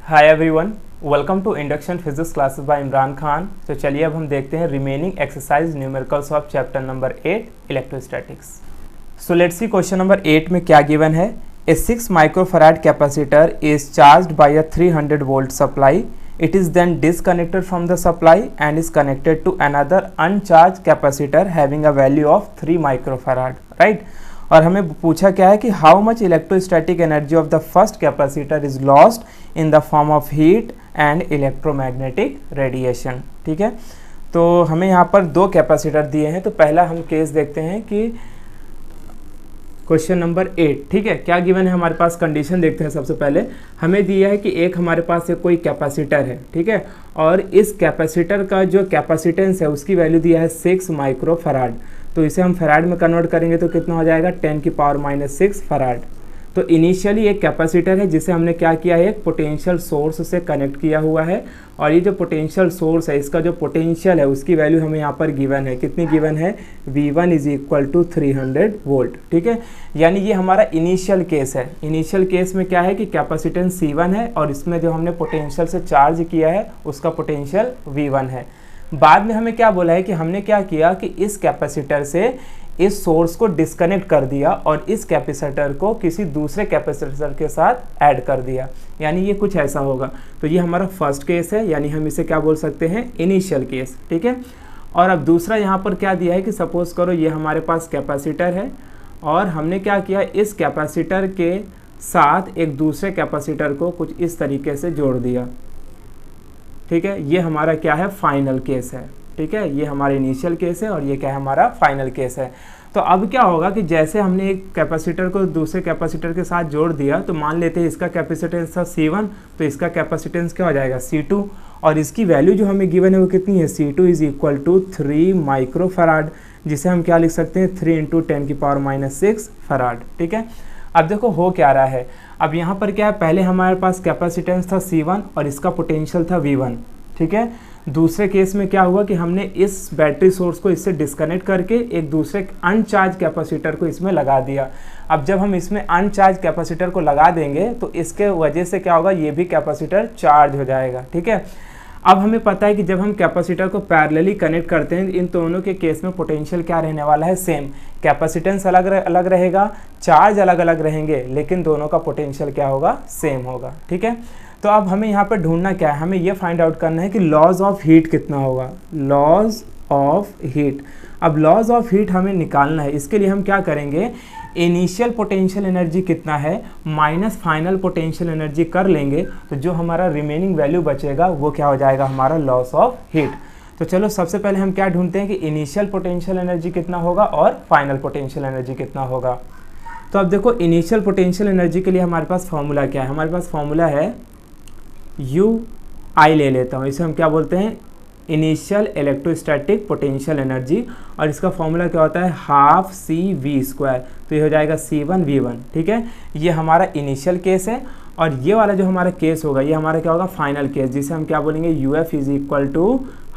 Hi everyone, welcome to induction physics classes by Imran Khan. तो चलिए अब हम देखते हैं remaining exercise numericals of chapter number 8 electrostatics. So let's see question number 8 में क्या गिवन है। A 6 microfarad capacitor is charged by a 300 volt supply. It is then disconnected from the supply and is connected to another uncharged capacitor having a value of 3 microfarad, right? और हमें पूछा क्या है कि how much electrostatic energy of the first capacitor is lost in the form of heat and electromagnetic radiation. ठीक है, तो हमें यहाँ पर दो कैपेसिटर दिए हैं। तो पहला हम केस देखते हैं कि क्वेश्चन नंबर 8, ठीक है, क्या गिवन है हमारे पास। कंडीशन देखते हैं। सबसे पहले हमें दिया है कि एक हमारे पास एक कोई कैपेसिटर है, ठीक है, और इस कैपेसिटर का जो कैपेसिटेंस है उसकी वैल्यू दिया है 6 माइक्रोफैराड। तो इसे हम फैराड में कन्वर्ट करेंगे तो कितना हो जाएगा 10⁻⁻6 फैराड। तो इनिशियली एक कैपेसिटर है जिसे हमने क्या किया है, एक पोटेंशियल सोर्स से कनेक्ट किया हुआ है, और ये जो पोटेंशियल सोर्स है इसका जो पोटेंशियल है उसकी वैल्यू हमें यहाँ पर गिवन है। कितनी गिवन है, V1 = 300 वोल्ट, ठीक है। यानी ये हमारा इनिशियल केस है। इनिशियल केस में क्या है कि कैपेसिटेंस C1 है और इसमें जो हमने पोटेंशियल से चार्ज किया है उसका पोटेंशियल V1 है। बाद में हमें क्या बोला है कि हमने क्या किया कि इस कैपेसिटर से इस सोर्स को डिस्कनेक्ट कर दिया और इस कैपेसिटर को किसी दूसरे कैपेसिटर के साथ ऐड कर दिया। यानी ये कुछ ऐसा होगा। तो ये हमारा फर्स्ट केस है, यानी हम इसे क्या बोल सकते हैं, इनिशियल केस, ठीक है। और अब दूसरा यहाँ पर क्या दिया है कि सपोज करो ये हमारे पास कैपेसिटर है और हमने क्या किया, इस कैपेसिटर के साथ एक दूसरे कैपेसिटर को कुछ इस तरीके से जोड़ दिया, ठीक है। ये हमारा क्या है, फाइनल केस है, ठीक है। ये हमारा इनिशियल केस है और ये क्या है, हमारा फाइनल केस है। तो अब क्या होगा कि जैसे हमने एक कैपेसिटर को दूसरे कैपेसिटर के साथ जोड़ दिया, तो मान लेते हैं इसका कैपेसिटेंस था C1, तो इसका कैपेसिटेंस क्या हो जाएगा C2, और इसकी वैल्यू जो हमें गिवन है वो कितनी है, C2 = 3 माइक्रोफैराड, जिसे हम क्या लिख सकते हैं 3 × 10⁻⁻6 फैराड, ठीक है। अब देखो हो क्या रहा है। अब यहाँ पर क्या है, पहले हमारे पास कैपेसिटेंस था C1 और इसका पोटेंशियल था V1, ठीक है। दूसरे केस में क्या हुआ कि हमने इस बैटरी सोर्स को इससे डिस्कनेक्ट करके एक दूसरे अनचार्ज कैपेसिटर को इसमें लगा दिया। अब जब हम इसमें अनचार्ज कैपेसिटर को लगा देंगे तो इसके वजह से क्या होगा, ये भी कैपेसिटर चार्ज हो जाएगा, ठीक है। अब हमें पता है कि जब हम कैपेसिटर को पैरेलली कनेक्ट करते हैं इन दोनों के केस में पोटेंशियल क्या रहने वाला है, सेम। कैपेसिटेंस अलग अलग रहेगा, चार्ज अलग अलग रहेंगे, लेकिन दोनों का पोटेंशियल क्या होगा, सेम होगा, ठीक है। तो अब हमें यहाँ पर ढूंढना क्या है, हमें ये फाइंड आउट करना है कि लॉज ऑफ हीट कितना होगा, लॉज ऑफ हीट। अब लॉज ऑफ हीट हमें निकालना है। इसके लिए हम क्या करेंगे, इनिशियल पोटेंशियल एनर्जी कितना है माइनस फाइनल पोटेंशियल एनर्जी कर लेंगे, तो जो हमारा रिमेनिंग वैल्यू बचेगा वो क्या हो जाएगा, हमारा लॉस ऑफ हीट। तो चलो सबसे पहले हम क्या ढूंढते हैं कि इनिशियल पोटेंशियल एनर्जी कितना होगा और फाइनल पोटेंशियल एनर्जी कितना होगा। तो अब देखो इनिशियल पोटेंशियल एनर्जी के लिए हमारे पास फॉर्मूला क्या है, हमारे पास फॉर्मूला है UI ले लेता हूँ, इसे हम क्या बोलते हैं, इनिशियल इलेक्ट्रोस्टैटिक पोटेंशियल एनर्जी, और इसका फॉर्मूला क्या होता है 12CV²। तो ये हो जाएगा C1 V1, ठीक है। ये हमारा इनिशियल केस है, और ये वाला जो हमारा केस होगा ये हमारा क्या होगा, फाइनल केस, जिसे हम क्या बोलेंगे UF =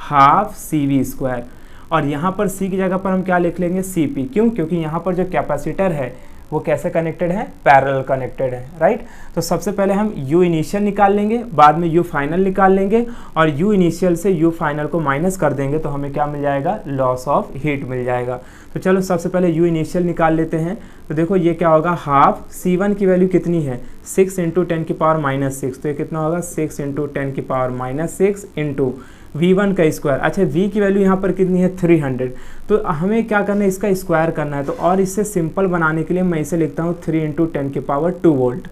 12CV²। और यहाँ पर C की जगह पर हम क्या लिख लेंगे, CP। क्यों, क्योंकि यहाँ पर जो कैपेसिटर है वो कैसे कनेक्टेड है, पैरेलल कनेक्टेड है, राइट। तो सबसे पहले हम U इनिशियल निकाल लेंगे, बाद में U फाइनल निकाल लेंगे, और U इनिशियल से U फाइनल को माइनस कर देंगे तो हमें क्या मिल जाएगा, लॉस ऑफ हीट मिल जाएगा। तो चलो सबसे पहले U इनिशियल निकाल लेते हैं। तो देखो ये क्या होगा, हाफ C1 की वैल्यू कितनी है, 6 × 10⁻⁻6, तो ये कितना होगा 6 × 10⁻⁻6 इंटू V1 का स्क्वायर। अच्छा V की वैल्यू यहाँ पर कितनी है 300, तो हमें क्या करना है, इसका स्क्वायर करना है। तो और इससे सिंपल बनाने के लिए मैं इसे लिखता हूँ 3 × 10⁻2 वोल्ट।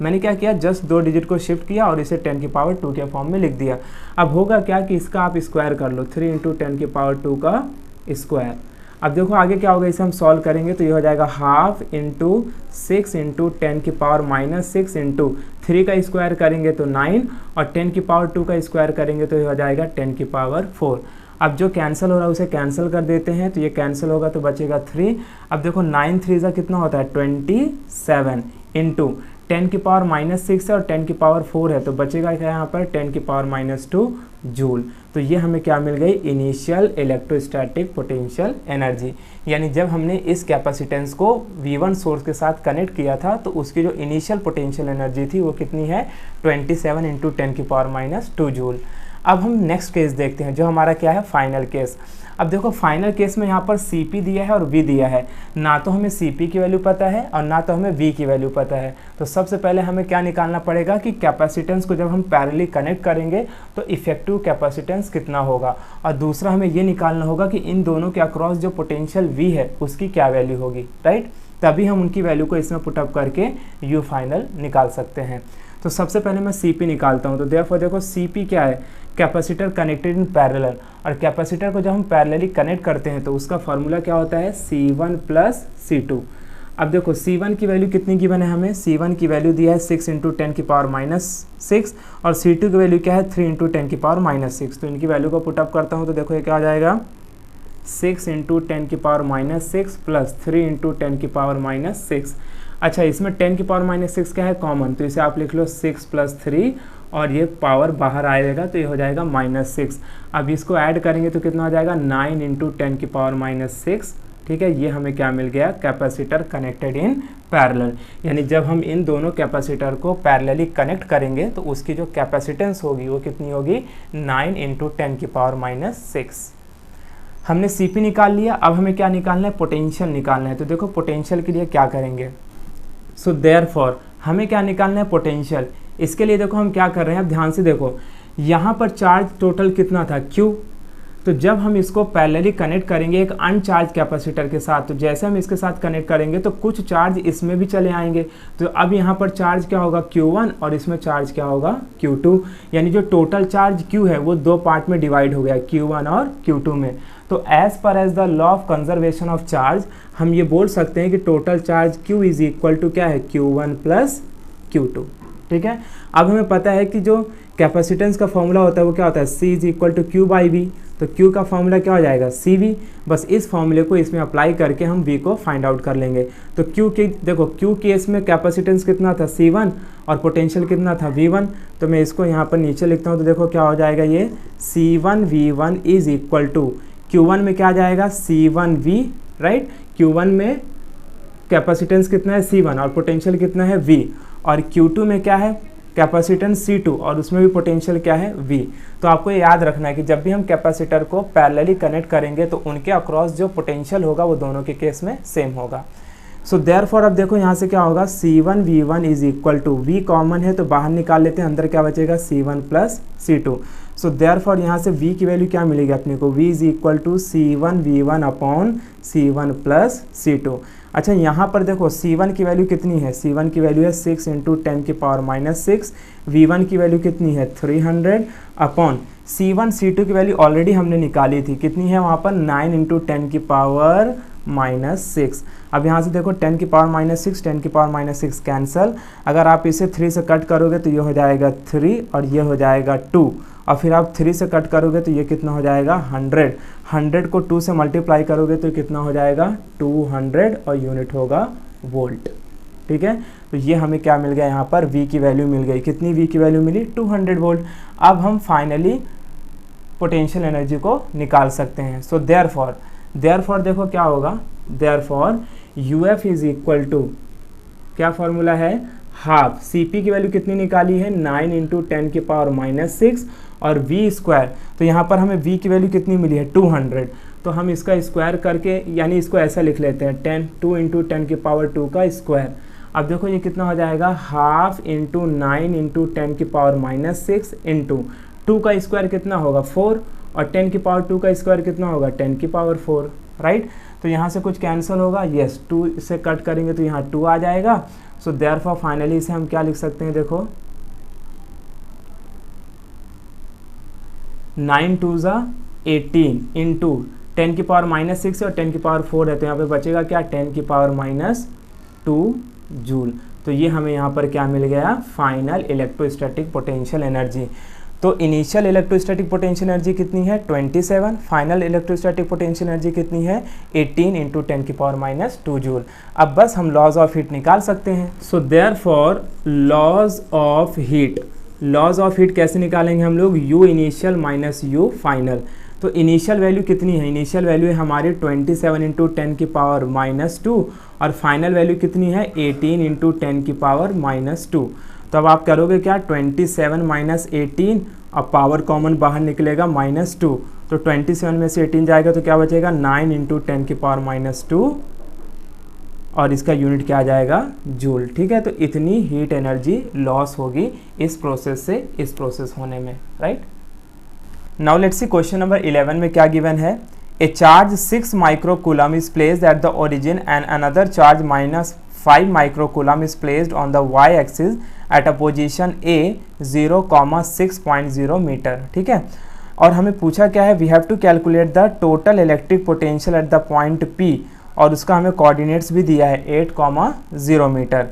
मैंने क्या किया, जस्ट 2 डिजिट को शिफ्ट किया और इसे 10⁻2 के फॉर्म में लिख दिया। अब होगा क्या कि इसका आप स्क्वायर कर लो, 3 × 10⁻2 का स्क्वायर। अब देखो आगे क्या होगा, इसे हम सॉल्व करेंगे तो ये हो जाएगा 1/2 × 6 × 10⁻⁻6 इंटू 3 का स्क्वायर करेंगे तो 9, और 10⁻2 का स्क्वायर करेंगे तो ये हो जाएगा 10⁻4। अब जो कैंसिल हो रहा है उसे कैंसिल कर देते हैं, तो ये कैंसिल होगा तो बचेगा 3। अब देखो 9 3 कितना होता है 27 इंटू 10 की पावर -6 है और 10 की पावर 4 है, तो बचेगा क्या यहाँ पर 10 की पावर -2 जूल। तो ये हमें क्या मिल गई, इनिशियल इलेक्ट्रोस्टैटिक पोटेंशियल एनर्जी। यानी जब हमने इस कैपेसिटेंस को V1 सोर्स के साथ कनेक्ट किया था तो उसकी जो इनिशियल पोटेंशियल एनर्जी थी वो कितनी है, 27 × 10 की पावर -2 जूल। अब हम नेक्स्ट केस देखते हैं जो हमारा क्या है, फाइनल केस। अब देखो फाइनल केस में यहाँ पर Cp दिया है और V दिया है, ना तो हमें Cp की वैल्यू पता है और ना तो हमें V की वैल्यू पता है। तो सबसे पहले हमें क्या निकालना पड़ेगा कि कैपेसिटेंस को जब हम पैरेलली कनेक्ट करेंगे तो इफेक्टिव कैपेसिटेंस कितना होगा, और दूसरा हमें ये निकालना होगा कि इन दोनों के अक्रॉस जो पोटेंशियल V है उसकी क्या वैल्यू होगी, राइट। तभी हम उनकी वैल्यू को इसमें पुटअप करके U फाइनल निकाल सकते हैं। तो सबसे पहले मैं Cp निकालता हूँ। तो देयरफॉर देखो Cp क्या है, कैपेसिटर कनेक्टेड इन पैरेलल, और कैपेसिटर को जब हम पैरेलली कनेक्ट करते हैं तो उसका फार्मूला क्या होता है, C1 + C2। अब देखो C1 की वैल्यू कितनी गिवन है हमें, C1 की वैल्यू दिया है 6 × 10 की पावर -6 और C2 की वैल्यू क्या है 3 × 10 की पावर -6। तो इनकी वैल्यू को पुटअप करता हूँ तो देखो ये क्या आ जाएगा, 6 × 10 की पावर -6 + 3 × 10 की पावर -6। अच्छा, इसमें 10 की पावर -6 क्या है, कॉमन, तो इसे आप लिख लो 6 + 3 और ये पावर बाहर आएगा तो ये हो जाएगा -6। अब इसको ऐड करेंगे तो कितना हो जाएगा, 9 × 10 की पावर -6। ठीक है, ये हमें क्या मिल गया, कैपेसिटर कनेक्टेड इन पैरेलल। यानी जब हम इन दोनों कैपेसिटर को पैरेलली कनेक्ट करेंगे तो उसकी जो कैपेसिटेंस होगी वो कितनी होगी, 9 × 10 की पावर -6। हमने Cp निकाल लिया, अब हमें क्या निकालना है, पोटेंशियल निकालना है। तो देखो पोटेंशियल के लिए क्या करेंगे, सो देयरफॉर हमें क्या निकालना है, पोटेंशियल। इसके लिए देखो हम क्या कर रहे हैं, अब ध्यान से देखो, यहाँ पर चार्ज टोटल कितना था, Q। तो जब हम इसको पैरेलली कनेक्ट करेंगे एक अनचार्ज कैपेसिटर के साथ, तो जैसे हम इसके साथ कनेक्ट करेंगे तो कुछ चार्ज इसमें भी चले आएंगे। तो अब यहाँ पर चार्ज क्या होगा, Q1, और इसमें चार्ज क्या होगा, Q2। यानी जो टोटल चार्ज Q है वो दो पार्ट में डिवाइड हो गया, Q1 और Q2 में। तो as per as the law of conservation of charge हम ये बोल सकते हैं कि total charge Q is equal to क्या है, Q1 + Q2। ठीक है, अब हमें पता है कि जो कैपेसिटेंस का फॉर्मूला होता है वो क्या होता है, C is equal to Q/V। तो Q का फॉर्मूला क्या हो जाएगा, CV। बस इस फॉर्मूले को इसमें अप्लाई करके हम V को फाइंड आउट कर लेंगे। तो Q के देखो, Q केस में कैपेसिटेंस कितना था, C1, और पोटेंशियल कितना था, V1। तो मैं इसको यहाँ पर नीचे लिखता हूँ तो देखो क्या हो जाएगा, ये C1V1 is equal to Q1 में क्या आ जाएगा, C1V, राइट। Q1 में कैपेसिटेंस कितना है, C1, और पोटेंशियल कितना है, V। और Q2 में क्या है, कैपेसिटेंस C2, और उसमें भी पोटेंशियल क्या है, V। तो आपको ये याद रखना है कि जब भी हम कैपेसिटर को पैरेलली कनेक्ट करेंगे तो उनके अक्रॉस जो पोटेंशियल होगा वो दोनों के केस में सेम होगा। सो देयरफॉर अब देखो यहाँ से क्या होगा, C1V1 is equal to, V common है तो बाहर निकाल लेते हैं, अंदर क्या बचेगा, C1 + C2। सो देयरफॉर यहाँ से V की वैल्यू क्या मिलेगी अपने को, V is equal to C1V1 upon C1 + C2। अच्छा, यहाँ पर देखो C1 की वैल्यू कितनी है, C1 की वैल्यू है 6 × 10 की पावर -6, V1 की वैल्यू कितनी है 300 अपॉन C1 C2 की वैल्यू ऑलरेडी हमने निकाली थी, कितनी है वहाँ पर 9 × 10 की पावर -6। अब यहाँ से देखो 10 की पावर -6, 10 की पावर -6 कैंसल, अगर आप इसे 3 से कट करोगे तो ये हो जाएगा 3 और ये हो जाएगा 2, और फिर आप 3 से कट करोगे तो ये कितना हो जाएगा 100, 100 को 2 से मल्टीप्लाई करोगे तो कितना हो जाएगा 200 और यूनिट होगा वोल्ट। ठीक है, तो ये हमें क्या मिल गया, यहाँ पर V की वैल्यू मिल गई, कितनी V की वैल्यू मिली, 200 वोल्ट। अब हम फाइनली पोटेंशियल एनर्जी को निकाल सकते हैं। सो देयरफॉर देखो क्या होगा, therefore UF is equal to, क्या फॉर्मूला है, हाफ Cp की वैल्यू कितनी निकाली है, 9 × 10 की पावर -6 और V²। तो यहाँ पर हमें V की वैल्यू कितनी मिली है, 200। तो हम इसका स्क्वायर करके, यानी इसको ऐसा लिख लेते हैं, 2 × 10 की पावर 2 का स्क्वायर। अब देखो ये कितना हो जाएगा, हाफ × 9 × 10 की पावर -6 इंटू 2 का स्क्वायर कितना होगा 4, और 10 की पावर 2 का स्क्वायर कितना होगा 10 की पावर 4, राइट। तो यहाँ से कुछ कैंसिल होगा, यस, 2 से कट करेंगे तो यहाँ 2 आ जाएगा। सो देयरफॉर फाइनली इसे हम क्या लिख सकते हैं, देखो 9 2 = 18 इंटू 10 की पावर -6 और 10 की पावर 4 है, तो यहाँ पे बचेगा क्या, 10 की पावर -2 जूल। तो ये हमें यहाँ पर क्या मिल गया, फाइनल इलेक्ट्रोस्टैटिक पोटेंशियल एनर्जी। तो इनिशियल इलेक्ट्रोस्टैटिक पोटेंशियल एनर्जी कितनी है 27, फाइनल इलेक्ट्रोस्टैटिक पोटेंशियल एनर्जी कितनी है 18 इंटू 10⁻² जूल। अब बस हम लॉज ऑफ हीट निकाल सकते हैं। So therefore laws of heat कैसे निकालेंगे हम लोग, U initial minus U final. तो इनिशियल वैल्यू कितनी है, इनिशियल वैल्यू है हमारी 27 इंटू 10⁻² और फाइनल वैल्यू कितनी है 18 इंटू 10⁻²। तो अब आप करोगे क्या 27 माइनस 18 और पावर कॉमन बाहर निकलेगा -2, तो 27 में से 18 जाएगा तो क्या बचेगा 9 इंटू 10⁻² और इसका यूनिट क्या आ जाएगा जूल। ठीक है, तो इतनी हीट एनर्जी लॉस होगी इस प्रोसेस से इस प्रोसेस होने में, right. Now let's see question number 11 में क्या गिवन है। A charge 6 microcoulomb is placed at the origin and another charge -5 microcoulomb is placed on the y axis at a position A 0,6.0 metre. ठीक है, और हमें पूछा क्या है, we have to calculate the total electric potential at the point P और उसका हमें कोऑर्डिनेट्स भी दिया है 8,0 मीटर।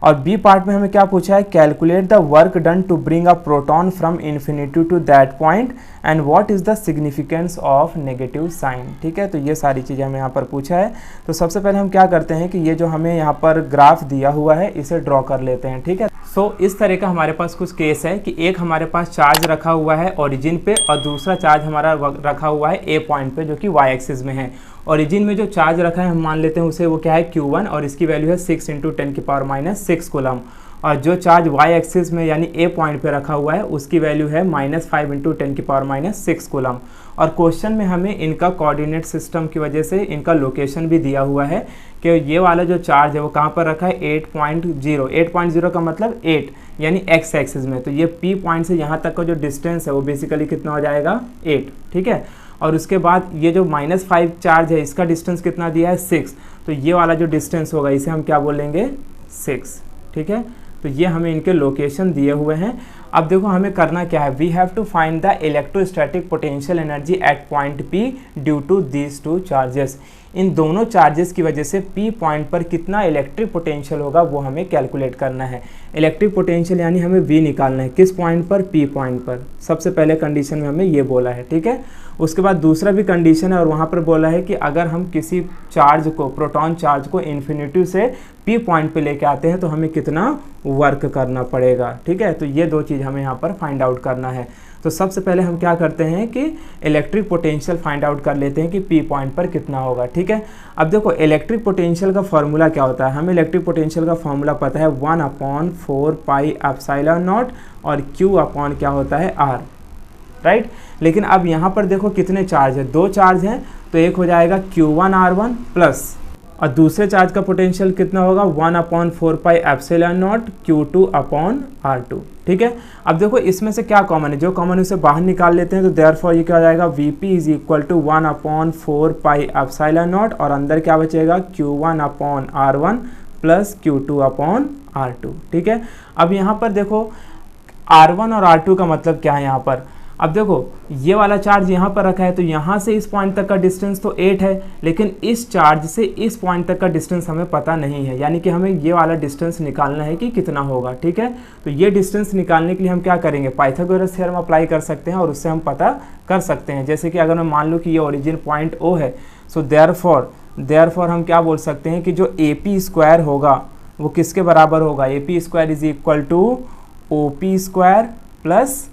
और बी पार्ट में हमें क्या पूछा है, calculate the work done to bring a proton from infinity to that point and what is the significance of negative sign. ठीक है, तो ये सारी चीज़ें हमें यहाँ पर पूछा है। तो सबसे पहले हम क्या करते हैं कि ये जो हमें यहाँ पर ग्राफ दिया हुआ है इसे ड्रॉ कर लेते हैं। ठीक है, सो इस तरह का हमारे पास कुछ केस है कि एक हमारे पास चार्ज रखा हुआ है ओरिजिन पे और दूसरा चार्ज हमारा रखा हुआ है ए पॉइंट पे जो कि वाई एक्सिस में है। ओरिजिन में जो चार्ज रखा है हम मान लेते हैं उसे वो क्या है Q1 और इसकी वैल्यू है 6 इंटू 10⁻⁻6 कूलम, और जो चार्ज वाई एक्सिस में यानी ए पॉइंट पे रखा हुआ है उसकी वैल्यू है -5 इंटू 10⁻�6 कूलम। और क्वेश्चन में हमें इनका कोऑर्डिनेट सिस्टम की वजह से इनका लोकेशन भी दिया हुआ है कि ये वाला जो चार्ज है वो कहाँ पर रखा है 8.0 का मतलब 8 यानी x एक्सिस में। तो ये P पॉइंट से यहाँ तक का जो डिस्टेंस है वो बेसिकली कितना हो जाएगा 8। ठीक है, और उसके बाद ये जो -5 चार्ज है इसका डिस्टेंस कितना दिया है 6, तो ये वाला जो डिस्टेंस होगा इसे हम क्या बोलेंगे 6। ठीक है, तो ये हमें इनके लोकेशन दिए हुए हैं। अब देखो हमें करना क्या है, we have to find the electrostatic potential energy at point P due to these two charges. इन दोनों चार्जेस की वजह से P पॉइंट पर कितना इलेक्ट्रिक पोटेंशियल होगा वो हमें कैलकुलेट करना है। इलेक्ट्रिक पोटेंशियल यानी हमें V निकालना है, किस पॉइंट पर, P पॉइंट पर। सबसे पहले कंडीशन में हमें ये बोला है। ठीक है, उसके बाद दूसरा भी कंडीशन है और वहाँ पर बोला है कि अगर हम किसी चार्ज को, प्रोटॉन चार्ज को इन्फिनिटी से P पॉइंट पे लेके आते हैं तो हमें कितना वर्क करना पड़ेगा। ठीक है, तो ये दो चीज़ हमें यहाँ पर फाइंड आउट करना है। तो सबसे पहले हम क्या करते हैं कि इलेक्ट्रिक पोटेंशियल फाइंड आउट कर लेते हैं कि P पॉइंट पर कितना होगा। ठीक है, अब देखो इलेक्ट्रिक पोटेंशियल का फॉर्मूला क्या होता है, हमें इलेक्ट्रिक पोटेंशियल का फॉर्मूला पता है 1/4πε0 और Q अपॉन क्या होता है R, राइट। लेकिन अब यहाँ पर देखो कितने चार्ज है, 2 चार्ज हैं, तो एक हो जाएगा Q1R1 प्लस और दूसरे चार्ज का पोटेंशियल कितना होगा 1/4πε0 Q2 अपॉन R2। ठीक है, अब देखो इसमें से क्या कॉमन है, जो कॉमन है उसे बाहर निकाल लेते हैं। तो देयरफॉर ये क्या हो जाएगा Vp इज इक्वल टू 1/4πε0 और अंदर क्या बचेगा Q1 upon R1 plus Q2 upon R2। ठीक है, अब यहाँ पर देखो R1 और R2 का मतलब क्या है यहाँ पर। अब देखो ये वाला चार्ज यहाँ पर रखा है तो यहाँ से इस पॉइंट तक का डिस्टेंस तो 8 है, लेकिन इस चार्ज से इस पॉइंट तक का डिस्टेंस हमें पता नहीं है, यानी कि हमें ये वाला डिस्टेंस निकालना है कि कितना होगा। ठीक है, तो ये डिस्टेंस निकालने के लिए हम क्या करेंगे, पाइथागोरस थ्योरम अप्लाई कर सकते हैं और उससे हम पता कर सकते हैं। जैसे कि अगर मैं मान लूँ कि ये ओरिजिन पॉइंट O है, सो देयरफॉर हम क्या बोल सकते हैं कि जो AP² होगा वो किसके बराबर होगा, AP² is equal to OP² plus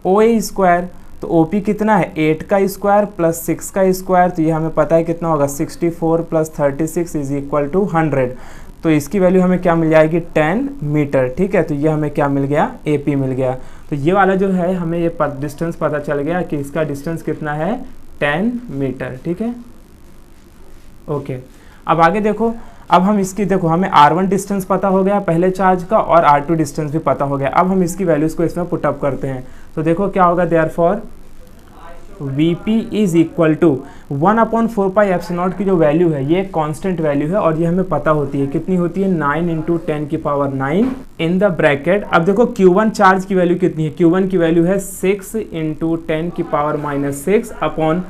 OA²। तो OP कितना है 8 का स्क्वायर प्लस 6 का स्क्वायर, तो ये हमें पता है कितना होगा 64 प्लस 36 इज इक्वल टू 100। तो इसकी वैल्यू हमें क्या मिल जाएगी 10 मीटर। ठीक है, तो ये हमें क्या मिल गया AP मिल गया। तो ये वाला जो है हमें ये डिस्टेंस पता चल गया कि इसका डिस्टेंस कितना है 10 मीटर। ठीक है, ओके, अब आगे देखो, अब हम इसकी देखो हमें R1 डिस्टेंस पता हो गया पहले चार्ज का और R2 डिस्टेंस भी पता हो गया। अब हम इसकी वैल्यूज़ को इसमें पुटअप करते हैं तो देखो क्या होगा, therefore Vp is equal to 1/4πε0 की जो वैल्यू है ये एक कांस्टेंट वैल्यू है और ये हमें पता होती है, कितनी होती है 9 इंटू 10⁹ इन द ब्रैकेट। अब देखो Q1 चार्ज की वैल्यू कितनी है, Q1 की वैल्यू है 6 इंटू 10⁻⁻6 अपॉन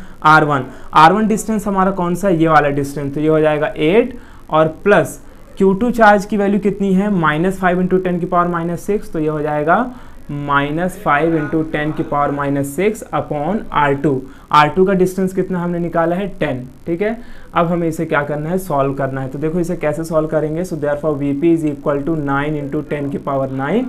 R1 डिस्टेंस हमारा कौन सा है, ये वाला डिस्टेंस, तो ये हो जाएगा 8 और प्लस Q2 चार्ज की वैल्यू कितनी है -5 इंटू 10⁻⁻6, तो ये हो जाएगा -5 इंटू 10 की पावर -6 अपॉन R2। R2 का डिस्टेंस कितना हमने निकाला है 10, ठीक है। अब हमें इसे क्या करना है, सॉल्व करना है। तो देखो इसे कैसे सॉल्व करेंगे, so therefore Vp is equal to 9 into 10 की पावर 9,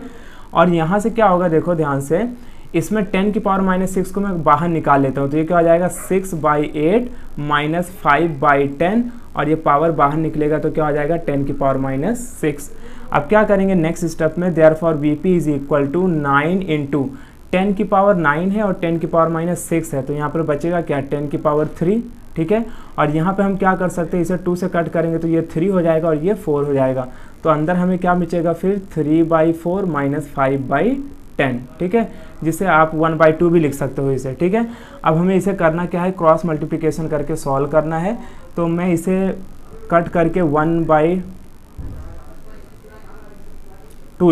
और यहाँ से क्या होगा देखो ध्यान से, इसमें 10 की पावर -6 को मैं बाहर निकाल लेता हूँ, तो ये क्या हो जाएगा 6/8 माइनस 5/10, और ये पावर बाहर निकलेगा तो क्या हो जाएगा 10 की पावर -6। अब क्या करेंगे नेक्स्ट स्टेप में, therefore Vp is equal to 9 into 10 की पावर 9 है और 10 की पावर -6 है, तो यहाँ पर बचेगा क्या 10 की पावर 3, ठीक है। और यहाँ पे हम क्या कर सकते हैं, इसे 2 से कट करेंगे तो ये 3 हो जाएगा और ये 4 हो जाएगा, तो अंदर हमें क्या बचेगा फिर 3/4 माइनस 5/10, ठीक है, जिसे आप 1/2 भी लिख सकते हो इसे, ठीक है। अब हमें इसे करना क्या है, क्रॉस मल्टीप्लिकेशन करके सॉल्व करना है। तो मैं इसे कट करके 1/2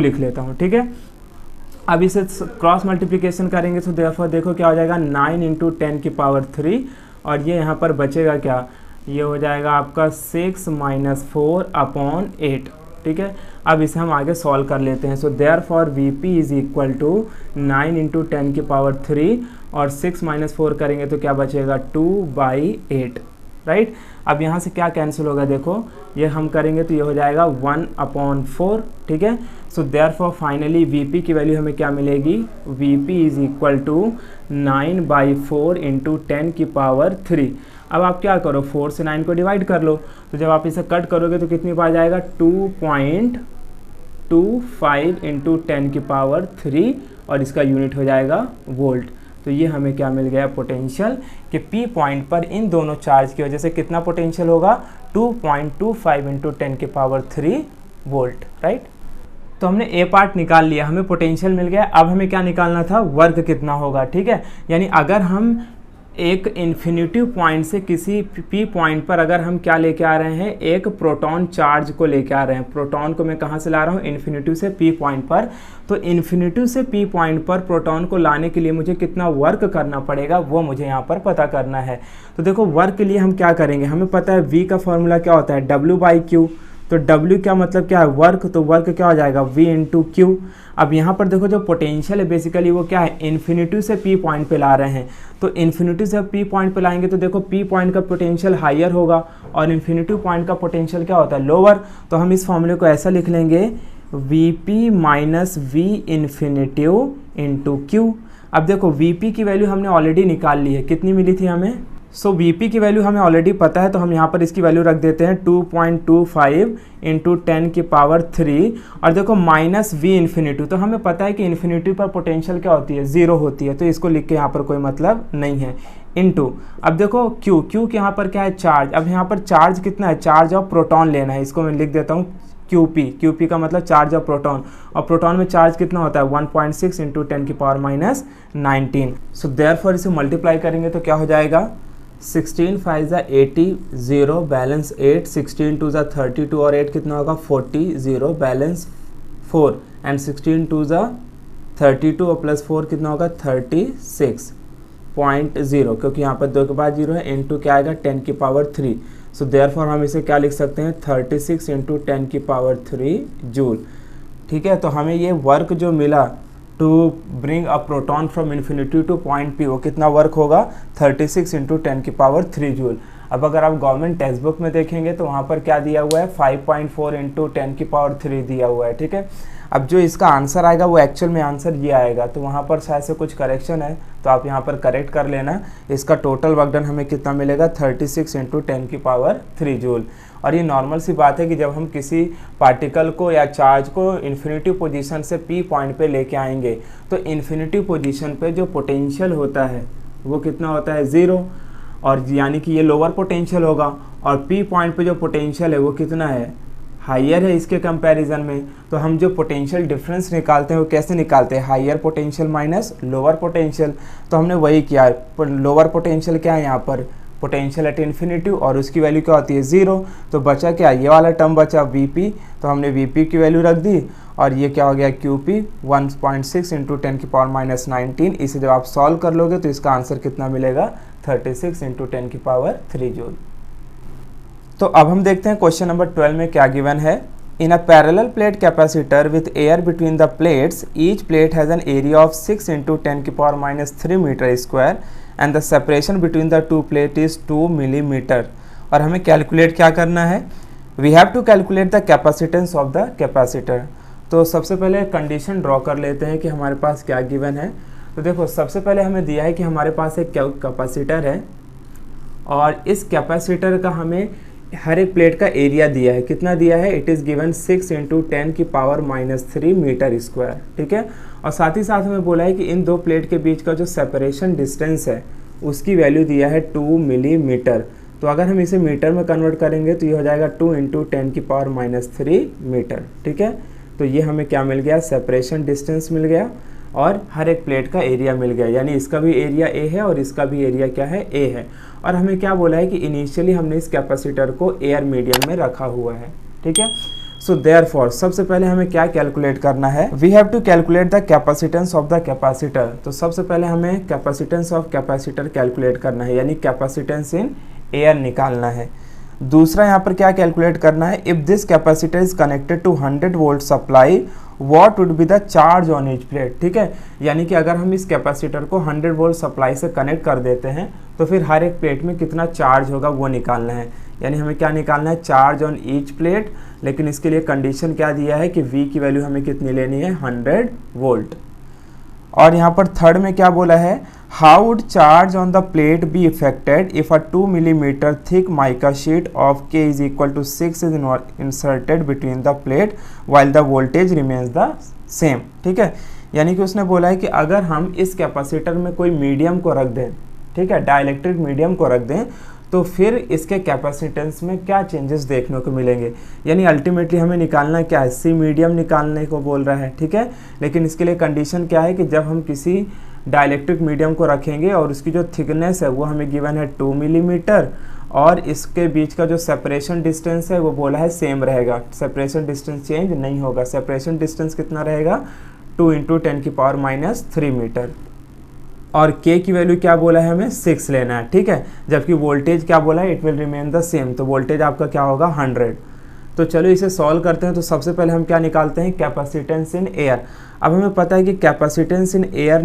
लिख लेता हूँ, ठीक है। अब इसे क्रॉस मल्टीप्लिकेशन करेंगे तो देयरफॉर देखो क्या हो जाएगा 9 इंटू 10 की पावर 3, और ये यहाँ पर बचेगा क्या, ये हो जाएगा आपका 6 माइनस 4 अपॉन 8, ठीक है। अब इसे हम आगे सॉल्व कर लेते हैं। So therefore Vp is equal to 9 into 10 की पावर 3 और 6 माइनस 4 करेंगे तो क्या बचेगा 2/8, राइट। अब यहाँ से क्या कैंसिल होगा, देखो ये हम करेंगे तो ये हो जाएगा 1/4, ठीक है। सो देयरफॉर फाइनली Vp की वैल्यू हमें क्या मिलेगी, Vp is equal to 9/4 into 10 की पावर 3। अब आप क्या करो, 4 से 9 को डिवाइड कर लो, तो जब आप इसे कट करोगे तो कितनी बार जाएगा 2.25 इंटू 10 की पावर 3, और इसका यूनिट हो जाएगा वोल्ट। तो ये हमें क्या मिल गया पोटेंशियल, कि P पॉइंट पर इन दोनों चार्ज की वजह से कितना पोटेंशियल होगा 2.25 इंटू 10 की पावर 3 वोल्ट, राइट। तो हमने ए पार्ट निकाल लिया, हमें पोटेंशियल मिल गया। अब हमें क्या निकालना था, वर्क कितना होगा, ठीक है। यानी अगर हम एक इन्फिनिटिव पॉइंट से किसी P पॉइंट पर अगर हम क्या लेके आ रहे हैं, एक प्रोटॉन चार्ज को लेके आ रहे हैं, प्रोटॉन को मैं कहाँ से ला रहा हूँ, इन्फिनिटिव से P पॉइंट पर, तो इन्फिनिटिव से P पॉइंट पर प्रोटॉन को लाने के लिए मुझे कितना वर्क करना पड़ेगा वो मुझे यहाँ पर पता करना है। तो देखो वर्क के लिए हम क्या करेंगे, हमें पता है V का फॉर्मूला क्या होता है W/Q, तो W क्या मतलब क्या है वर्क, तो वर्क क्या हो जाएगा V इंटू क्यू। अब यहाँ पर देखो जो पोटेंशियल है बेसिकली वो क्या है, इन्फिनिटी से P पॉइंट पे ला रहे हैं, तो इन्फिनिटी से P पॉइंट पे लाएंगे तो देखो P पॉइंट का पोटेंशियल हायर होगा और इन्फिनिटी पॉइंट का पोटेंशियल क्या होता है लोअर। तो हम इस फॉर्मूले को ऐसा लिख लेंगे Vp minus V infinitive into Q. अब देखो Vp की वैल्यू हमने ऑलरेडी निकाल ली है, कितनी मिली थी हमें, सो Vp की वैल्यू हमें ऑलरेडी पता है, तो हम यहाँ पर इसकी वैल्यू रख देते हैं 2.25 इंटू 10 की पावर 3, और देखो माइनस V इन्फिनिटी, तो हमें पता है कि इन्फिनिटी पर पोटेंशियल क्या होती है 0 होती है, तो इसको लिख के यहाँ पर कोई मतलब नहीं है, इनटू अब देखो Q के यहाँ पर क्या है चार्ज। अब यहाँ पर चार्ज कितना है, चार्ज ऑफ प्रोटॉन लेना है, इसको मैं लिख देता हूँ QP का मतलब चार्ज ऑफ प्रोटॉन, और प्रोटॉन में चार्ज कितना होता है 1.6 इंटू 10 की पावर माइनस 19। सो देयरफॉर इसे मल्टीप्लाई करेंगे तो क्या हो जाएगा 16 5 80 0 बैलेंस 8, 16 2 32 और 8 कितना होगा 40 0 बैलेंस 4 एंड 16 2 32 और प्लस 4 कितना होगा 36.0, क्योंकि यहाँ पर 2 के बाद 0 है, इनटू क्या आएगा 10 की पावर 3। सो देयरफॉर हम इसे क्या लिख सकते हैं 36 इंटू 10 की पावर 3 जूल, ठीक है। तो हमें ये वर्क जो मिला to bring a proton from infinity to point P, वो कितना वर्क होगा 36 इंटू 10 की पावर 3 जूल। अब अगर आप गवर्नमेंट टेक्स्ट बुक में देखेंगे तो वहाँ पर क्या दिया हुआ है 5.4 इंटू 10 की पावर 3 दिया हुआ है, ठीक है। अब जो इसका आंसर आएगा वो एक्चुअल में आंसर ये आएगा, तो वहाँ पर शायद से कुछ करेक्शन है तो आप यहाँ पर करेक्ट कर लेना। इसका टोटल वर्क डन हमें कितना मिलेगा 36 इंटू 10 की पावर 3 जूल। और ये नॉर्मल सी बात है कि जब हम किसी पार्टिकल को या चार्ज को इन्फिनिटी पोजीशन से P पॉइंट पे लेके आएंगे तो इन्फिनिटी पोजीशन पे जो पोटेंशियल होता है वो कितना होता है 0, और यानी कि ये लोअर पोटेंशियल होगा, और P पॉइंट पे जो पोटेंशियल है वो कितना है हायर है इसके कंपैरिजन में। तो हम जो पोटेंशियल डिफरेंस निकालते हैं वो कैसे निकालते हैं, higher potential minus lower potential. तो हमने वही किया, लोअर पोटेंशियल क्या है यहाँ पर पोटेंशियल एट इन्फिनिटी, और उसकी वैल्यू क्या होती है 0, तो बचा क्या ये वाला टर्म बचा Vp, तो हमने Vp की वैल्यू रख दी, और ये क्या हो गया QP 1.6 इंटू 10 की पावर माइनस 19। इसे जब आप सॉल्व कर लोगे तो इसका आंसर कितना मिलेगा 36 इंटू 10 की पावर 3 जूल। तो अब हम देखते हैं क्वेश्चन नंबर 12 में क्या गिवन है। In a parallel plate capacitor with air between the plates, each plate has an area of 6 into 10 की power minus 3 meter square and the separation between the two plate is 2 millimeter. और हमें calculate क्या करना है? We have to calculate the capacitance of the capacitor. तो सबसे पहले condition draw कर लेते हैं कि हमारे पास क्या गिवन है। तो देखो सबसे पहले हमें दिया है कि हमारे पास एक कैपेसिटर है और इस कैपेसिटर का हमें हर एक प्लेट का एरिया दिया है। कितना दिया है? इट इज़ गिवन 6 इंटू 10 की पावर माइनस 3 मीटर स्क्वायर। ठीक है, और साथ ही साथ हमें बोला है कि इन दो प्लेट के बीच का जो सेपरेशन डिस्टेंस है उसकी वैल्यू दिया है 2 मिलीमीटर। तो अगर हम इसे मीटर में कन्वर्ट करेंगे तो ये हो जाएगा 2 इंटू 10 की पावर माइनस 3 मीटर। ठीक है, तो ये हमें क्या मिल गया? सेपरेशन डिस्टेंस मिल गया और हर एक प्लेट का एरिया मिल गया, यानी इसका भी एरिया ए है और इसका भी एरिया क्या है? ए है। और हमें क्या बोला है कि इनिशियली हमने इस कैपेसिटर को एयर मीडियम में रखा हुआ है। ठीक है, सो देयरफॉर सबसे पहले हमें क्या कैलकुलेट करना है? We have to calculate the capacitance of the capacitor. तो सबसे पहले हमें कैपेसिटेंस ऑफ कैपेसिटर कैलकुलेट करना है, यानी कैपेसिटेंस इन एयर निकालना है। दूसरा यहाँ पर क्या कैलकुलेट करना है? If this capacitor is connected to 100 volt supply what would be the charge on each plate. ठीक है, यानी कि अगर हम इस कैपेसिटर को 100 वोल्ट सप्लाई से कनेक्ट कर देते हैं तो फिर हर एक प्लेट में कितना चार्ज होगा वो निकालना है। यानी हमें क्या निकालना है? Charge on each plate. लेकिन इसके लिए कंडीशन क्या दिया है कि V की वैल्यू हमें कितनी लेनी है? 100 वोल्ट। और यहाँ पर थर्ड में क्या बोला है? How would charge on the plate be affected if a 2 millimetre thick mica sheet of K is equal to 6 is inserted between the plate while the voltage remains the same. ठीक है, यानी कि उसने बोला है कि अगर हम इस कैपेसिटर में कोई मीडियम को रख दें, ठीक है, डाइलेक्ट्रिक मीडियम को रख दें, तो फिर इसके कैपेसिटेंस में क्या चेंजेस देखने को मिलेंगे। यानी अल्टीमेटली हमें निकालना क्या है? सी मीडियम निकालने को बोल रहा है। ठीक है, लेकिन इसके लिए कंडीशन क्या है कि जब हम किसी डाइलेक्ट्रिक मीडियम को रखेंगे और उसकी जो थिकनेस है वो हमें गिवन है 2 मिलीमीटर और इसके बीच का जो सेपरेशन डिस्टेंस है वो बोला है सेम रहेगा, सेपरेशन डिस्टेंस चेंज नहीं होगा। सेपरेशन डिस्टेंस कितना रहेगा? 2 इंटू 10 की पावर माइनस 3 मीटर। और K की वैल्यू क्या बोला है? हमें 6 लेना है। ठीक है, जबकि वोल्टेज क्या बोला है? It will remain the same. तो वोल्टेज आपका क्या होगा? 100। तो चलो इसे सॉल्व करते हैं। तो सबसे पहले हम क्या निकालते हैं? Capacitance in air. अब हमें पता है कि कैपेसिटेंस इन एयर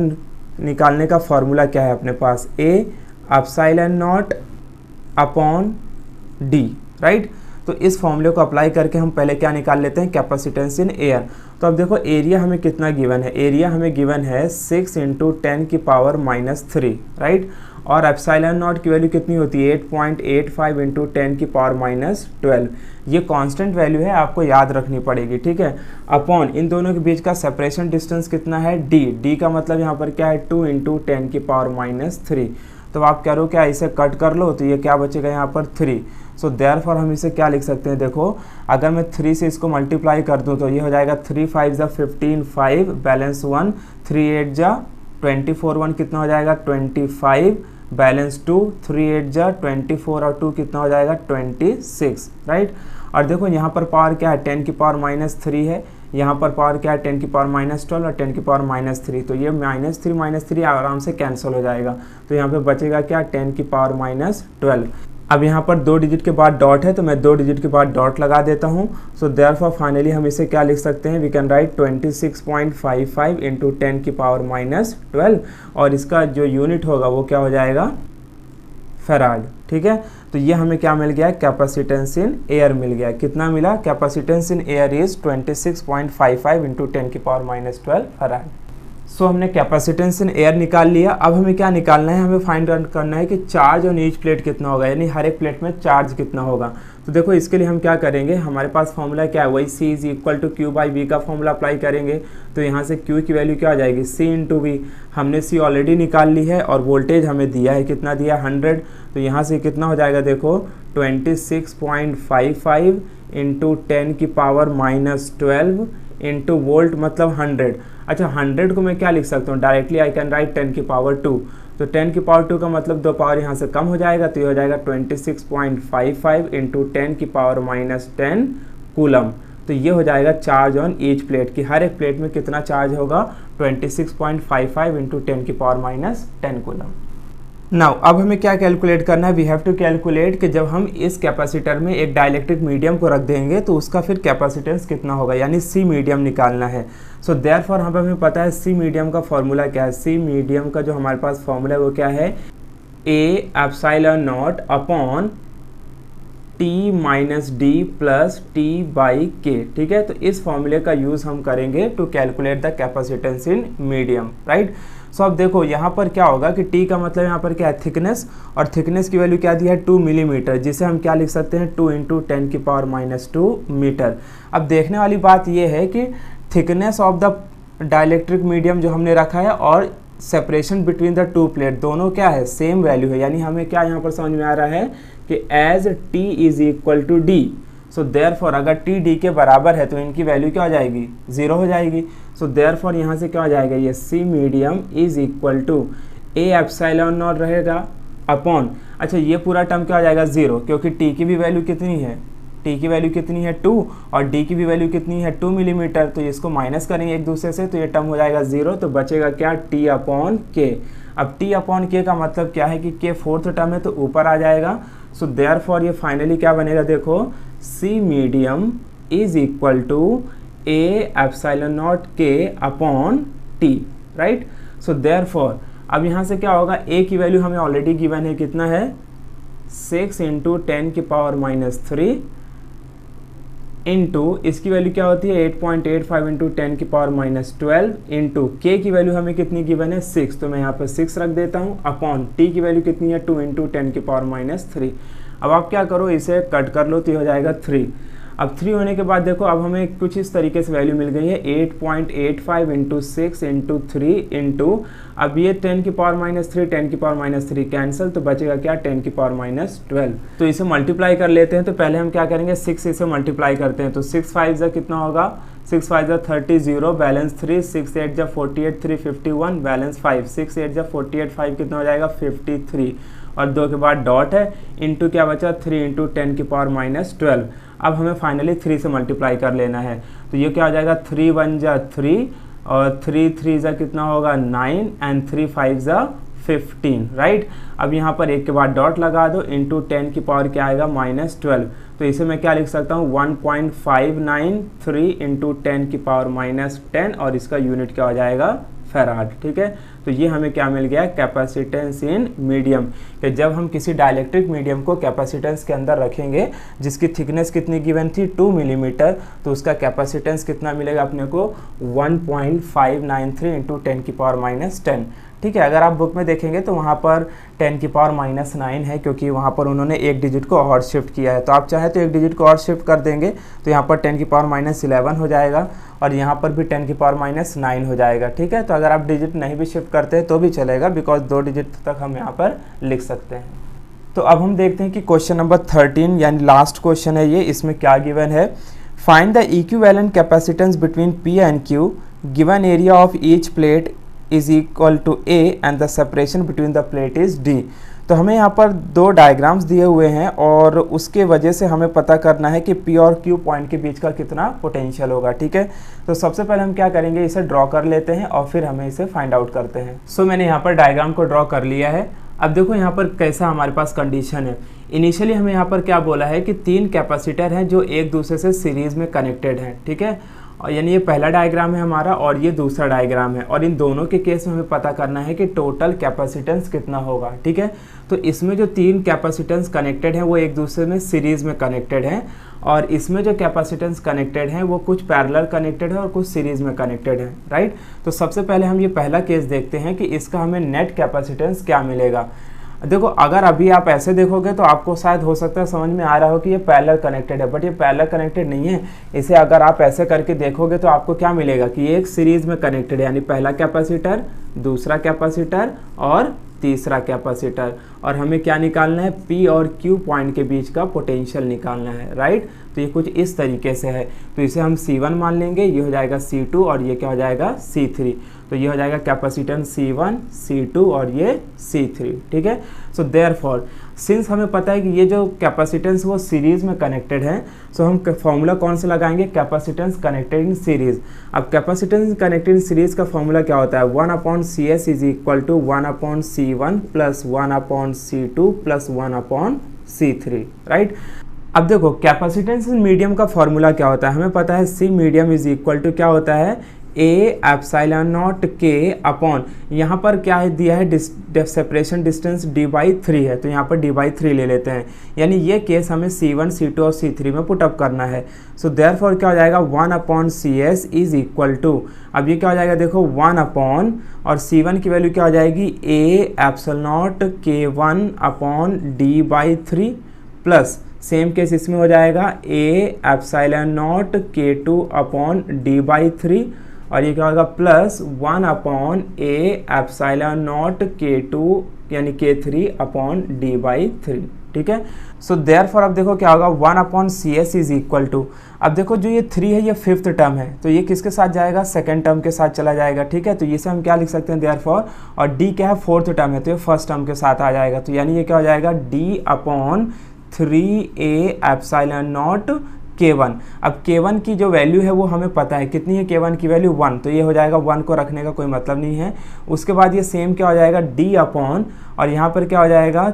निकालने का फॉर्मूला क्या है अपने पास? A epsilon not upon D, right. तो इस फॉर्मूले को अप्लाई करके हम पहले क्या निकाल लेते हैं? Capacitance in air. तो अब देखो एरिया हमें कितना गिवन है? एरिया हमें गिवन है 6 इंटू 10 की पावर माइनस 3, राइट। और एप्सिलॉन नॉट की वैल्यू कितनी होती है? 8.85 इंटू 10 की पावर माइनस 12। ये कांस्टेंट वैल्यू है, आपको याद रखनी पड़ेगी। ठीक है, अपॉन इन दोनों के बीच का सेपरेशन डिस्टेंस कितना है? D का मतलब यहाँ पर क्या है? 2 इंटू 10 की पावर माइनस 3। तो आप कह रहे हो क्या इसे कट कर लो, तो ये क्या बचेगा यहाँ पर? 3। सो देयरफॉर हम इसे क्या लिख सकते हैं? देखो अगर मैं 3 से इसको मल्टीप्लाई कर दूँ तो ये हो जाएगा 3 5 जा 15, 5 बैलेंस 1, 3 8 जा 24, 1 कितना हो जाएगा? 25 बैलेंस 2, 3 8 जा 24 और 2 कितना हो जाएगा? 26, राइट। और देखो यहाँ पर पावर क्या है? 10 की पावर माइनस 3 है। यहाँ पर पावर क्या है? 10 की पावर माइनस 12 और 10 की पावर माइनस 3। तो ये माइनस थ्री आराम से कैंसिल हो जाएगा। तो यहाँ पे बचेगा क्या? 10 की पावर माइनस 12। अब यहाँ पर 2 डिजिट के बाद डॉट है तो मैं 2 डिजिट के बाद डॉट लगा देता हूँ। सो देयरफॉर फाइनली हम इसे क्या लिख सकते हैं? वी कैन राइट 26.55 इंटू 10 की पावर माइनस 12 और इसका जो यूनिट होगा वो क्या हो जाएगा? फैराड। ठीक है, तो ये हमें क्या मिल गया? कैपेसिटेंस इन एयर मिल गया। कितना मिला? Capacitance in air is 26.55 into 10 की पावर माइनस 12 फैराड। सो हमने कैपेसिटेंस इन एयर निकाल लिया। अब हमें क्या निकालना है? हमें फाइंड आउट करना है कि चार्ज ऑन ईच प्लेट कितना होगा, यानी हर एक प्लेट में चार्ज कितना होगा। तो देखो इसके लिए हम क्या करेंगे? हमारे पास फॉर्मूला क्या है? वही C is equal to Q by V का फॉर्मूला अप्लाई करेंगे। तो यहाँ से Q की वैल्यू क्या हो जाएगी? C into V। हमने C ऑलरेडी निकाल ली है और वोल्टेज हमें दिया है, कितना दिया? 100। तो यहाँ से कितना हो जाएगा? देखो 26.55 इंटू 10 की पावर माइनस 12 इंटू वोल्ट मतलब 100। अच्छा 100 को मैं क्या लिख सकता हूँ? डायरेक्टली आई कैन राइट 10 की पावर 2। तो 10 की पावर 2 का मतलब 2 पावर यहाँ से कम हो जाएगा, तो ये हो जाएगा 26.55 इंटू 10 की पावर माइनस 10 कूलम। तो ये हो जाएगा चार्ज ऑन ईच प्लेट की हर एक प्लेट में कितना चार्ज होगा? 26.55 इंटू 10 की पावर माइनस 10 कूलम। नाउ अब हमें क्या कैलकुलेट करना है, वी हैव टू कैलकुलेट कि जब हम इस कैपेसिटर में एक डाइलेक्ट्रिक मीडियम को रख देंगे तो उसका फिर कैपेसिटेंस कितना होगा, यानी सी मीडियम निकालना है। सो देयरफॉर हमें पता है सी मीडियम का फॉर्मूला क्या है। सी मीडियम का जो हमारे पास फॉर्मूला है वो क्या है, ए epsilon not upon T minus D plus T by के। ठीक है, तो इस फॉर्मूले का यूज़ हम करेंगे to calculate the capacitance in medium, right. So अब देखो यहाँ पर क्या होगा कि टी का मतलब यहाँ पर क्या है, थिकनेस, और थिकनेस की वैल्यू क्या दी है 2 मिलीमीटर, जिसे हम क्या लिख सकते हैं 2 × 10⁻⁻2 मीटर। अब देखने वाली बात ये है कि thickness of the dielectric medium जो हमने रखा है और separation between the two plate दोनों क्या है, सेम वैल्यू है, यानी हमें क्या यहाँ पर समझ में आ रहा है कि as T is equal to D, so therefore अगर टी डी के बराबर है तो इनकी वैल्यू क्या हो जाएगी, 0 हो जाएगी। सो देयरफॉर यहाँ से क्या हो जाएगा, ये C medium is equal to A epsilon naught रहेगा अपॉन, अच्छा ये पूरा टर्म क्या हो जाएगा 0, क्योंकि टी की भी वैल्यू कितनी है, टी की वैल्यू कितनी है 2 और डी की भी वैल्यू कितनी है 2 मिलीमीटर, तो इसको माइनस करेंगे एक दूसरे से तो ये टर्म हो जाएगा 0, तो बचेगा क्या टी अपॉन के। अब टी अपॉन के का मतलब क्या है कि के फोर्थ टर्म है तो ऊपर आ जाएगा। सो देयरफॉर ये फाइनली क्या बनेगा, देखो C medium is equal to A epsilon naught के upon T, right. So therefore अब यहाँ से क्या होगा, ए की वैल्यू हमें ऑलरेडी गिवन है, कितना है 6 × 10⁻³ इंटू इसकी वैल्यू क्या होती है 8.85 × 10⁻12 इंटू के की वैल्यू हमें कितनी गिवन है 6, तो मैं यहाँ पर 6 रख देता हूँ अपॉन टी की वैल्यू कितनी है 2 × 10⁻³ अब आप क्या करो, इसे कट कर लो तो ये हो जाएगा 3। अब 3 होने के बाद देखो अब हमें कुछ इस तरीके से वैल्यू मिल गई है 8.85 × 6 × 3 इंटू, अब ये 10⁻³ 10⁻³ कैंसिल, तो बचेगा क्या 10⁻12। तो इसे मल्टीप्लाई कर लेते हैं, तो पहले हम क्या करेंगे 6 इसे मल्टीप्लाई करते हैं, तो 6 5 जा कितना होगा, 6 5 जा 30 0 बैलेंस 3, 6 8 जा 48 3 51 बैलेंस 5, 6 8 जा 48 5 कितना हो जाएगा 53 और 2 के बाद डॉट है इंटू क्या बचा 3 × 10⁻12। अब हमें फाइनली 3 से मल्टीप्लाई कर लेना है, तो ये क्या हो जाएगा 3 1 जा 3 और 3 3 जा कितना होगा 9 एंड 3 5 जा 15, राइट। अब यहाँ पर 1 के बाद डॉट लगा दो इंटू 10 की पावर क्या आएगा -12, तो इसे मैं क्या लिख सकता हूँ 1.593 इंटू 10 की पावर -10 और इसका यूनिट क्या हो जाएगा फैराड, ठीक है। तो ये हमें क्या मिल गया कैपेसिटेंस इन मीडियम, कि जब हम किसी डाइलेक्ट्रिक मीडियम को कैपेसिटेंस के अंदर रखेंगे जिसकी थिकनेस कितनी गिवन थी 2 मिलीमीटर, तो उसका कैपेसिटेंस कितना मिलेगा अपने को 1.593 इंटू 10 की पावर -10, ठीक है। अगर आप बुक में देखेंगे तो वहाँ पर 10 की पावर -9 है, क्योंकि वहाँ पर उन्होंने एक डिजिट को और शिफ्ट किया है, तो आप चाहे तो एक डिजिट को और शिफ्ट कर देंगे तो यहाँ पर 10 की पावर -11 हो जाएगा और यहाँ पर भी 10 की पावर -9 हो जाएगा, ठीक है। तो अगर आप डिजिट नहीं भी शिफ्ट करते हैं तो भी चलेगा, बिकॉज 2 डिजिट तक हम यहाँ पर लिख सकते हैं। तो अब हम देखते हैं कि क्वेश्चन नंबर 13 यानी लास्ट क्वेश्चन है ये, इसमें क्या गिवन है, find the equivalent capacitance between P and Q given area of each plate is equal to A and the separation between the plate is D। तो हमें यहाँ पर 2 डायग्राम्स दिए हुए हैं और उसके वजह से हमें पता करना है कि P और Q पॉइंट के बीच का कितना पोटेंशियल होगा, ठीक है। तो सबसे पहले हम क्या करेंगे, इसे ड्रॉ कर लेते हैं और फिर हमें इसे फाइंड आउट करते हैं। सो मैंने यहाँ पर डायग्राम को ड्रॉ कर लिया है। अब देखो यहाँ पर कैसा हमारे पास कंडीशन है। इनिशियली हमें यहाँ पर क्या बोला है कि 3 कैपेसिटर हैं जो एक दूसरे से सीरीज में कनेक्टेड हैं, ठीक है। और यानी ये पहला डायग्राम है हमारा और ये दूसरा डायग्राम है, और इन दोनों के केस में हमें पता करना है कि टोटल कैपेसिटेंस कितना होगा, ठीक है। तो इसमें जो 3 कैपेसिटेंस कनेक्टेड हैं वो एक दूसरे में सीरीज में कनेक्टेड हैं, और इसमें जो कैपेसिटेंस कनेक्टेड हैं वो कुछ पैरेलल कनेक्टेड है और कुछ सीरीज में कनेक्टेड है, राइट। तो सबसे पहले हम ये पहला केस देखते हैं कि इसका हमें नेट कैपेसिटेंस क्या मिलेगा। देखो अगर अभी आप ऐसे देखोगे तो आपको शायद हो सकता है समझ में आ रहा हो कि ये पैरेलल कनेक्टेड है, बट ये पैरेलल कनेक्टेड नहीं है। इसे अगर आप ऐसे करके देखोगे तो आपको क्या मिलेगा कि ये एक सीरीज में कनेक्टेड है, यानी पहला कैपेसिटर, दूसरा कैपेसिटर और तीसरा कैपेसिटर, और हमें क्या निकालना है, P और Q पॉइंट के बीच का पोटेंशियल निकालना है, राइट। तो ये कुछ इस तरीके से है, तो इसे हम C1 मान लेंगे, ये हो जाएगा C2 और ये क्या हो जाएगा C3। तो ये हो जाएगा कैपेसिटेंस C1, C2 और ये C3, ठीक है। सो देयरफॉर सिंस हमें पता है कि ये जो कैपेसिटेंस वो सीरीज में कनेक्टेड है, सो हम फॉर्मूला कौन सा लगाएंगे, कैपेसिटेंस कनेक्टेड इन सीरीज। अब कैपेसिटेंस कनेक्टेड इन सीरीज का फॉर्मूला क्या होता है, 1/CS is equal to 1/C1 plus 1/C2 plus 1/C3, right. अब देखो कैपेसिटेंस इन मीडियम का फॉर्मूला क्या होता है, हमें पता है C medium is equal to क्या होता है, A∈0 K अपॉन, यहाँ पर क्या है दिया है, सेपरेशन डिस्टेंस D/3 है, तो यहाँ पर D/3 ले लेते हैं, यानी ये केस हमें C1, C2 और C3 में पुटअप करना है। सो देयरफॉर क्या हो जाएगा, 1/CS इज इक्वल टू, अब ये क्या हो जाएगा देखो 1 और C1 की वैल्यू क्या हो जाएगी, A∈0 K1 upon D/3 plus same case इसमें हो जाएगा A∈0 K2 अपॉन D/3 और ये क्या होगा प्लस 1/A∈0 K2 यानी K3 अपॉन D/3, ठीक है। सो देयरफॉर अब देखो क्या होगा, 1/CS इज इक्वल टू, अब देखो जो ये 3 है ये 5th टर्म है, तो ये किसके साथ जाएगा, सेकंड टर्म के साथ चला जाएगा, ठीक है। तो इसे हम क्या लिख सकते हैं देयरफॉर, और D क्या है 4th टर्म है, तो ये फर्स्ट टर्म के साथ आ जाएगा, तो यानी ये क्या हो जाएगा D/3A∈0 K1। अब K1 की जो वैल्यू है वो हमें पता है, कितनी है K1 की वैल्यू 1, तो ये हो जाएगा 1 को रखने का कोई मतलब नहीं है। उसके बाद ये सेम क्या हो जाएगा D अपॉन, और यहाँ पर क्या हो जाएगा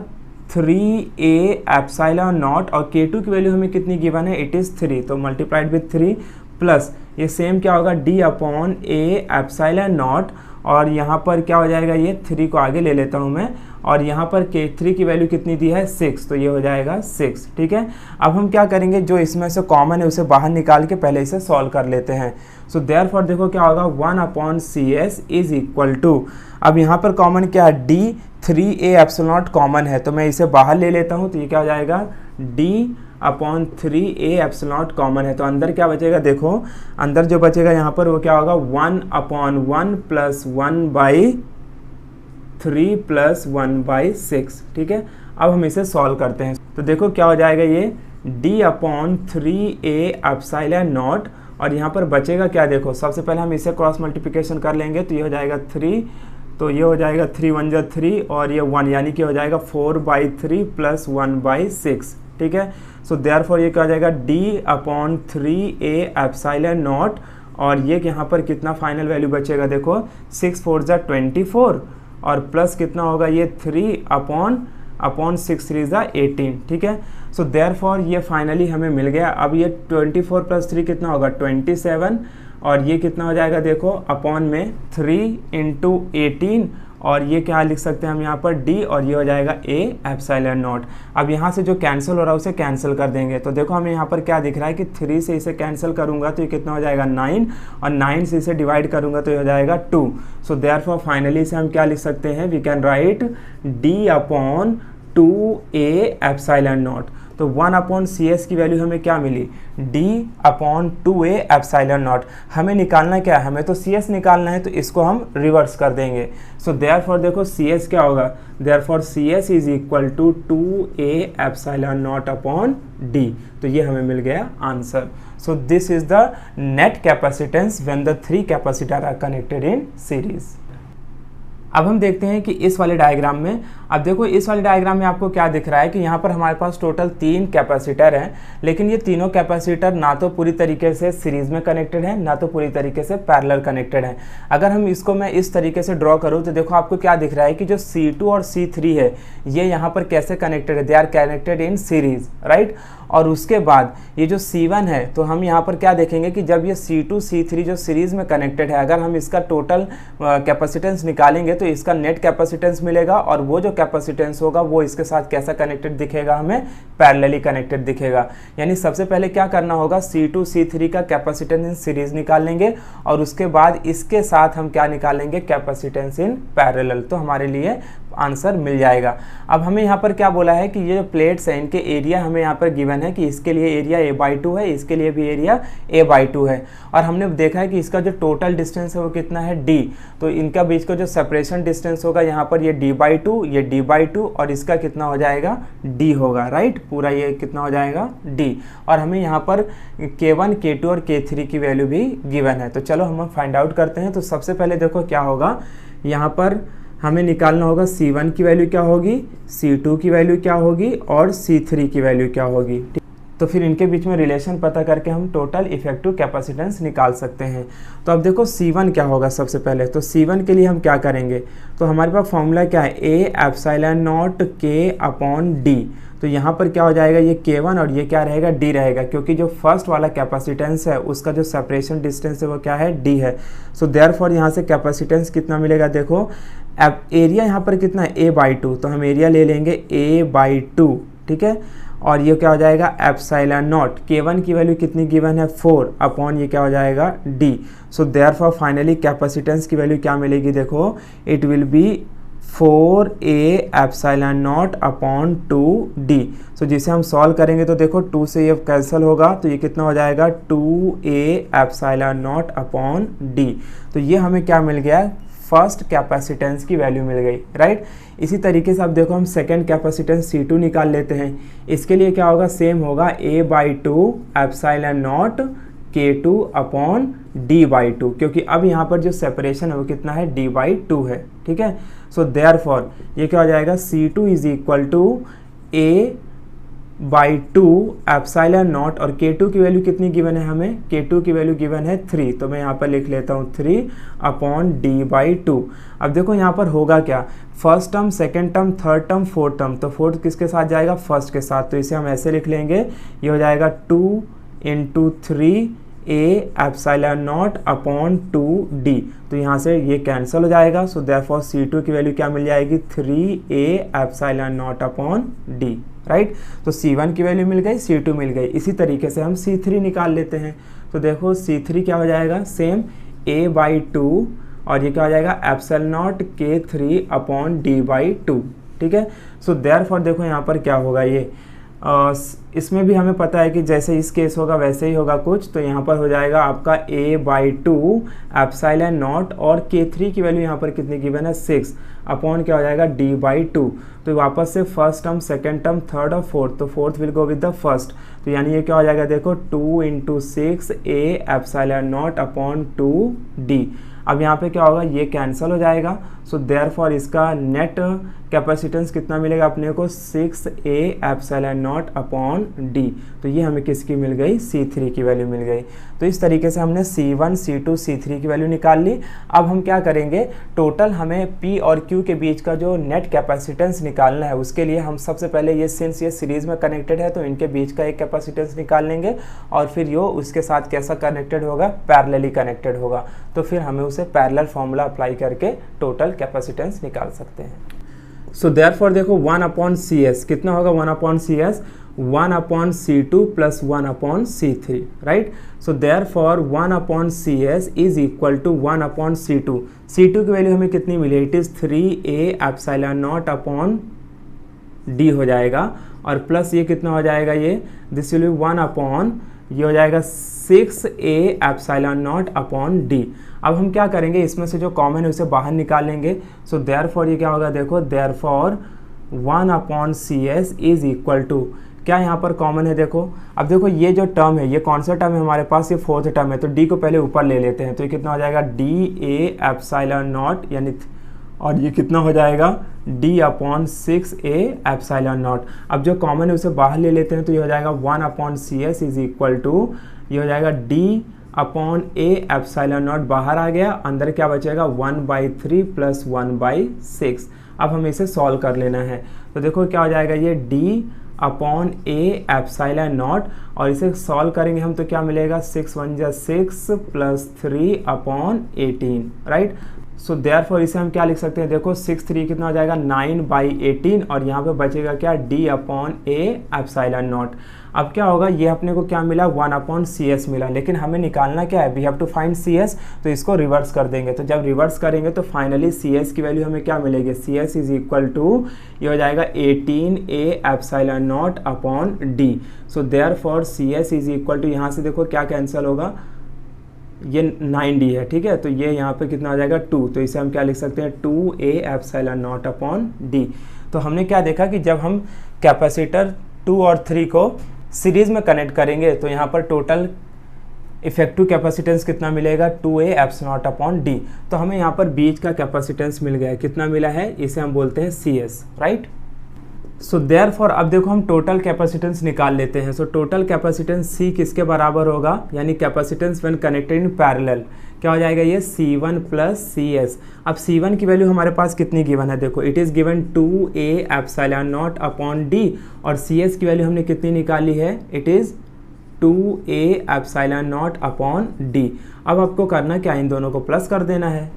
3A∈0 और K2 की वैल्यू हमें कितनी गिवन है, इट इज़ 3, तो मल्टीप्लाइड विथ 3 प्लस ये सेम क्या होगा D अपॉन A∈0 और यहाँ पर क्या हो जाएगा, ये 3 को आगे ले लेता हूँ मैं, और यहाँ पर K3 की वैल्यू कितनी दी है 6, तो ये हो जाएगा 6, ठीक है। अब हम क्या करेंगे, जो इसमें से कॉमन है उसे बाहर निकाल के पहले इसे सॉल्व कर लेते हैं। सो देयरफॉर देखो क्या होगा, 1/CS इज इक्वल टू, अब यहाँ पर कॉमन क्या है, D/3A∈0 कॉमन है, तो मैं इसे बाहर ले लेता हूँ, तो ये क्या हो जाएगा D/3A∈0 कॉमन है, तो अंदर क्या बचेगा, देखो अंदर जो बचेगा यहाँ पर वो क्या होगा 1/1 प्लस 1/3 प्लस 1/6, ठीक है। अब हम इसे सॉल्व करते हैं, तो देखो क्या हो जाएगा, ये D/3A∈0 और यहाँ पर बचेगा क्या, देखो सबसे पहले हम इसे क्रॉस मल्टीप्लिकेशन कर लेंगे, तो ये हो जाएगा 3, तो ये हो जाएगा 3 × 1 = 3 और ये 1, यानी कि हो जाएगा 4/3 प्लस 1/6, ठीक है। सो देयरफॉर ये क्या हो जाएगा D/3A∈0 और ये यहाँ पर कितना फाइनल वैल्यू बचेगा, देखो 6 4 = 24 और प्लस कितना होगा, ये 3/6 3 = 18, ठीक है। सो देयरफॉर ये फाइनली हमें मिल गया। अब ये 24 + 3 कितना होगा 27 और ये कितना हो जाएगा, देखो अपॉन में 3 × 18 और ये क्या लिख सकते हैं हम यहाँ पर D और ये हो जाएगा A∈0। अब यहाँ से जो कैंसिल हो रहा है उसे कैंसिल कर देंगे, तो देखो हमें यहाँ पर क्या दिख रहा है कि 3 से इसे कैंसिल करूँगा तो ये कितना हो जाएगा 9 और 9 से इसे डिवाइड करूँगा तो ये हो जाएगा 2। सो देयरफॉर फाइनली इसे हम क्या लिख सकते हैं, वी कैन राइट D/2A∈0। तो 1/CS की वैल्यू हमें क्या मिली, D/2A∈0। हमें निकालना क्या है, हमें तो CS निकालना है, तो इसको हम रिवर्स कर देंगे। सो देयरफॉर देखो CS क्या होगा, therefore CS is equal to 2A∈0/D। तो ये हमें मिल गया answer. So this is the net capacitance when the 3 capacitor are connected in series. अब हम देखते हैं कि इस वाले डायग्राम में, अब देखो इस वाले डायग्राम में आपको क्या दिख रहा है कि यहाँ पर हमारे पास टोटल 3 कैपेसिटर हैं, लेकिन ये तीनों कैपेसिटर ना तो पूरी तरीके से सीरीज में कनेक्टेड है ना तो पूरी तरीके से पैरेलल कनेक्टेड है। अगर हम इसको मैं इस तरीके से ड्रॉ करूँ तो देखो आपको क्या दिख रहा है कि जो C2 और C3 है ये यहाँ पर कैसे कनेक्टेड है, they are connected in series, right. और उसके बाद ये जो C1 है तो हम यहाँ पर क्या देखेंगे कि जब ये C2 C3 जो सीरीज में कनेक्टेड है, अगर हम इसका टोटल कैपेसिटेंस निकालेंगे तो इसका नेट कैपेसिटेंस मिलेगा और वो जो कैपेसिटेंस होगा वो इसके साथ कैसा कनेक्टेड दिखेगा, हमें पैरेलली कनेक्टेड दिखेगा। यानी सबसे पहले क्या करना होगा, C2 C3 का कैपेसिटेंस इन सीरीज निकाल लेंगे और उसके बाद इसके साथ हम क्या निकालेंगे, कैपेसिटेंस इन पैरेलल। तो हमारे लिए आंसर मिल जाएगा। अब हमें यहाँ पर क्या बोला है कि ये जो प्लेट्स हैं इनके एरिया हमें यहाँ पर गिवन है कि इसके लिए एरिया a/2 है, इसके लिए भी एरिया a/2 है, और हमने देखा है कि इसका जो टोटल डिस्टेंस है वो कितना है d, तो इनका बीच का जो सेपरेशन डिस्टेंस होगा यहाँ पर ये d/2, ये d/2 और इसका कितना हो जाएगा d होगा, राइट, पूरा ये कितना हो जाएगा d। और हमें यहाँ पर k1, k2 और k3 की वैल्यू भी गिवन है। तो चलो हम फाइंड आउट करते हैं। तो सबसे पहले देखो क्या होगा, यहाँ पर हमें निकालना होगा C1 की वैल्यू क्या होगी, C2 की वैल्यू क्या होगी और C3 की वैल्यू क्या होगी। तो फिर इनके बीच में रिलेशन पता करके हम टोटल इफेक्टिव कैपेसिटेंस निकाल सकते हैं। तो अब देखो C1 क्या होगा सबसे पहले, तो C1 के लिए हम क्या करेंगे, तो हमारे पास फॉर्मूला क्या है A ε0 K/D। तो यहाँ पर क्या हो जाएगा, ये K1 और ये क्या रहेगा D रहेगा, क्योंकि जो फर्स्ट वाला कैपेसिटेंस है उसका जो सेपरेशन डिस्टेंस है वो क्या है D है। सो देयरफॉर यहाँ से कैपेसिटेंस कितना मिलेगा, देखो अब एरिया यहाँ पर कितना है a/2, तो हम एरिया ले लेंगे a/2, ठीक है, और ये क्या हो जाएगा ε0, K1 की वैल्यू कितनी गिवन है 4 अपॉन ये क्या हो जाएगा D। So therefore finally capacitance की वैल्यू क्या मिलेगी, देखो it will be 4a ε0 upon 2d। So जिसे हम सॉल्व करेंगे तो देखो 2 से ये कैंसिल होगा, तो ये कितना हो जाएगा 2a ε0 अपॉन d। तो ये हमें क्या मिल गया, फर्स्ट कैपेसिटेंस की वैल्यू मिल गई, राइट। इसी तरीके से अब देखो हम सेकेंड कैपेसिटेंस C2 निकाल लेते हैं। इसके लिए क्या होगा, सेम होगा a/2 ε0 K2 अपॉन d/2, क्योंकि अब यहाँ पर जो सेपरेशन है वो कितना है d/2 है, ठीक है। सो देयरफॉर ये क्या हो जाएगा C2 is equal to a/2 ε0 और K2 की वैल्यू कितनी गिवन है हमें, K2 की वैल्यू गिवन है 3, तो मैं यहाँ पर लिख लेता हूँ 3 अपॉन d/2। अब देखो यहाँ पर होगा क्या, first term, second term, third term, fourth term, तो फोर्थ किसके साथ जाएगा, फर्स्ट के साथ, तो इसे हम ऐसे लिख लेंगे, ये हो जाएगा 2 × 3a ε0 अपॉन 2d। तो यहाँ से ये कैंसिल हो जाएगा। सो देयरफॉर C2 की वैल्यू क्या मिल जाएगी 3a ε0 अपॉन d, राइट। तो C1 की वैल्यू मिल गई, C2 मिल गई। इसी तरीके से हम C3 निकाल लेते हैं। तो देखो C3 क्या हो जाएगा, सेम a/2 और ये क्या हो जाएगा ε0 K3 अपॉन d/2, ठीक है। सो देयरफॉर देखो यहाँ पर क्या होगा, ये इसमें भी हमें पता है कि जैसे इस केस होगा वैसे ही होगा कुछ, तो यहाँ पर हो जाएगा आपका a/2 ε0 और K3 की वैल्यू यहाँ पर कितनी गिवन है 6 अपॉन क्या हो जाएगा d/2। तो वापस से first term, second term, third और फोर्थ, तो fourth will go with the first, तो यानी ये क्या हो जाएगा देखो 2 × 6a ε0 अपॉन 2d। अब यहाँ पे क्या होगा, ये कैंसिल हो जाएगा। सो देयरफॉर इसका नेट कैपेसिटेंस कितना मिलेगा अपने को 6a ε0 अपॉन d। तो ये हमें किसकी मिल गई, C3 की वैल्यू मिल गई। तो इस तरीके से हमने C1, C2, C3 की वैल्यू निकाल ली। अब हम क्या करेंगे, टोटल हमें P और Q के बीच का जो नेट कैपेसिटेंस निकालना है, उसके लिए हम सबसे पहले ये सिंस ये सीरीज़ में कनेक्टेड है तो इनके बीच का एक कैपेसिटेंस निकाल लेंगे, और फिर यो उसके साथ कैसा कनेक्टेड होगा, पैरेलली कनेक्टेड होगा। तो फिर हमें उसे पैरेलल फॉर्मूला अप्लाई करके टोटल कैपेसिटेंस निकाल सकते हैं। सो देयरफॉर देखो 1/CS कितना होगा, 1/CS 1/C2 plus 1/C3, right. So therefore 1/CS is equal to 1/C2। C2 की वैल्यू हमें कितनी मिली, it is 3a ε0 upon d हो जाएगा, और प्लस ये कितना हो जाएगा, ये दिस विल बी 1 अपॉन ये हो जाएगा 6a ε0 अपॉन d। अब हम क्या करेंगे, इसमें से जो कॉमन है उसे बाहर निकाल लेंगे। सो देयरफॉर ये क्या होगा, देखो therefore 1/CS is equal to क्या यहाँ पर कॉमन है, देखो अब देखो ये जो टर्म है, ये कौन सा टर्म है हमारे पास, ये फोर्थ टर्म है, तो d को पहले ऊपर ले लेते हैं, तो ये कितना हो जाएगा dA ε0 यानी, और ये कितना हो जाएगा d अपॉन 6a ε0। अब जो कॉमन है उसे बाहर ले लेते हैं, तो ये हो जाएगा 1/CS इज इक्वल टू ये हो जाएगा d अपॉन a ε0 बाहर आ गया, अंदर क्या बचेगा 1/3 प्लस 1/6। अब हमें इसे सॉल्व कर लेना है। तो देखो क्या हो जाएगा, ये d अपॉन a ε0, और इसे सॉल्व करेंगे हम तो क्या मिलेगा 6 × 1 = 6 plus 3 upon 18, right. So therefore इसे हम क्या लिख सकते हैं, देखो 6 3 कितना हो जाएगा 9/18 और यहाँ पे बचेगा क्या d/a/0। अब क्या होगा, ये अपने को क्या मिला 1/CS मिला, लेकिन हमें निकालना क्या है, we have to find CS, तो इसको रिवर्स कर देंगे। तो जब रिवर्स करेंगे तो फाइनली CS की वैल्यू हमें क्या मिलेगी, CS इज इक्वल टू ये हो जाएगा 18a/0/d। So therefore CS is equal to, यहाँ से देखो क्या कैंसिल होगा, ये 9d है, ठीक है, तो ये यहाँ पे कितना हो जाएगा 2, तो इसे हम क्या लिख सकते हैं 2a/0/d। तो हमने क्या देखा कि जब हम कैपेसिटर 2 और 3 को सीरीज में कनेक्ट करेंगे तो यहाँ पर टोटल इफेक्टिव कैपेसिटेंस कितना मिलेगा 2a/0/d। तो हमें यहाँ पर बीच का कैपेसिटेंस मिल गया है, कितना मिला है, इसे हम बोलते हैं CS, राइट। सो देयरफॉर अब देखो हम टोटल कैपेसिटेंस निकाल लेते हैं। सो टोटल कैपेसिटेंस C किसके बराबर होगा, यानी capacitance when connected in parallel, क्या हो जाएगा ये C1 प्लस CS। अब C1 की वैल्यू हमारे पास कितनी गिवन है, देखो इट इज़ गिवन 2a/0/d और CS की वैल्यू हमने कितनी निकाली है, इट इज़ 2a/0/d। अब आपको करना क्या, इन दोनों को प्लस कर देना है।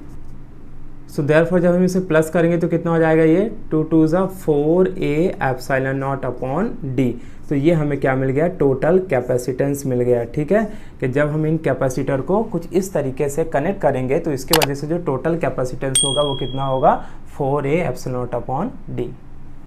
सो देयरफॉर जब हम इसे प्लस करेंगे तो कितना हो जाएगा, ये 2 2 4a/0/d। तो ये हमें क्या मिल गया, टोटल कैपेसिटेंस मिल गया, ठीक है, कि जब हम इन कैपेसिटर को कुछ इस तरीके से कनेक्ट करेंगे तो इसके वजह से जो टोटल कैपेसिटेंस होगा वो कितना होगा 4a/0/d।